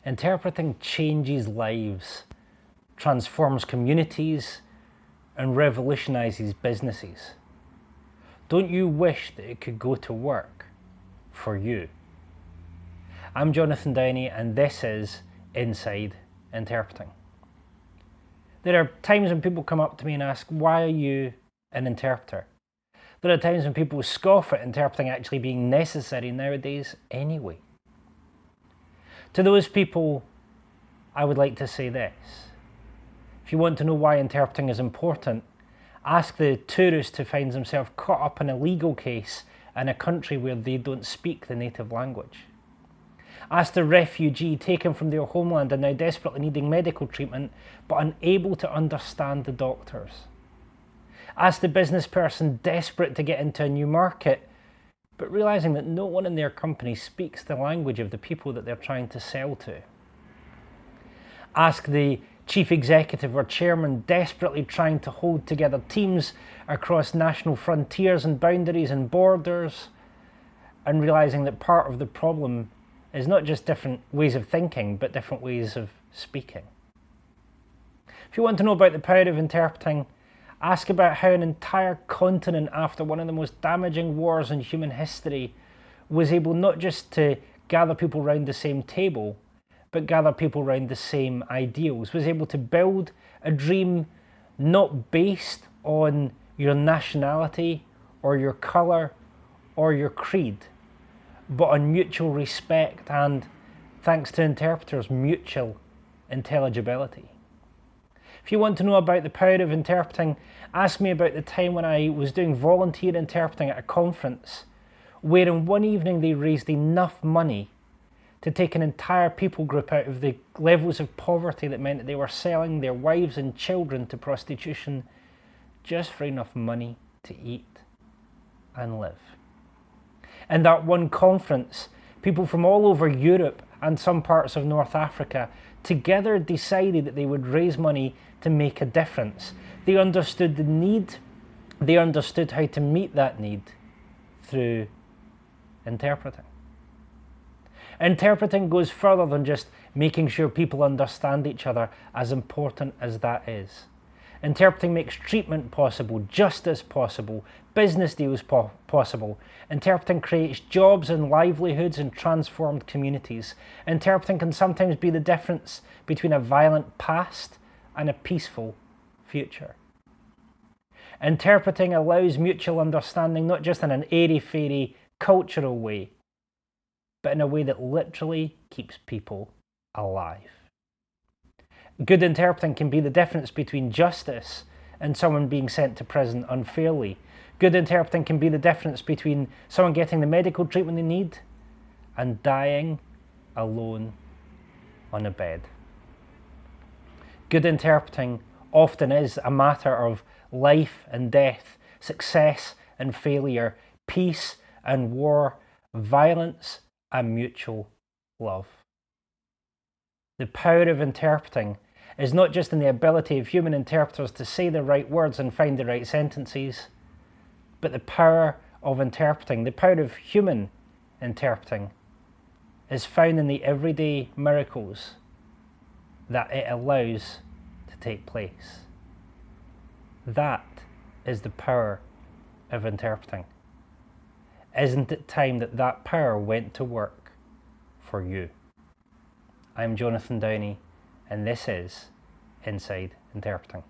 Interpreting changes lives, transforms communities, and revolutionizes businesses. Don't you wish that it could go to work for you? I'm Jonathan Downey, and this is Inside Interpreting. There are times when people come up to me and ask, why are you an interpreter? There are times when people scoff at interpreting actually being necessary nowadays anyway. To those people, I would like to say this. If you want to know why interpreting is important, ask the tourist who finds himself caught up in a legal case in a country where they don't speak the native language. Ask the refugee taken from their homeland and now desperately needing medical treatment but unable to understand the doctors. Ask the business person desperate to get into a new market but realising that no one in their company speaks the language of the people that they're trying to sell to. Ask the chief executive or chairman desperately trying to hold together teams across national frontiers and boundaries and borders and realising that part of the problem is not just different ways of thinking, but different ways of speaking. If you want to know about the power of interpreting, ask about how an entire continent after one of the most damaging wars in human history was able not just to gather people around the same table, but gather people around the same ideals, was able to build a dream not based on your nationality or your colour or your creed, but on mutual respect and, thanks to interpreters, mutual intelligibility. If you want to know about the power of interpreting, ask me about the time when I was doing volunteer interpreting at a conference where in one evening they raised enough money to take an entire people group out of the levels of poverty that meant that they were selling their wives and children to prostitution just for enough money to eat and live. In that one conference, people from all over Europe and some parts of North Africa together decided that they would raise money to make a difference. They understood the need, they understood how to meet that need through interpreting. Interpreting goes further than just making sure people understand each other, as important as that is. Interpreting makes treatment possible, justice possible, business deals possible. Interpreting creates jobs and livelihoods and transformed communities. Interpreting can sometimes be the difference between a violent past and a peaceful future. Interpreting allows mutual understanding not just in an airy-fairy cultural way, but in a way that literally keeps people alive. Good interpreting can be the difference between justice and someone being sent to prison unfairly. Good interpreting can be the difference between someone getting the medical treatment they need and dying alone on a bed. Good interpreting often is a matter of life and death, success and failure, peace and war, violence and mutual love. The power of interpreting is not just in the ability of human interpreters to say the right words and find the right sentences, but the power of interpreting, the power of human interpreting, is found in the everyday miracles that it allows to take place. That is the power of interpreting. Isn't it time that that power went to work for you? I'm Jonathan Downey, and this is Inside Interpreting.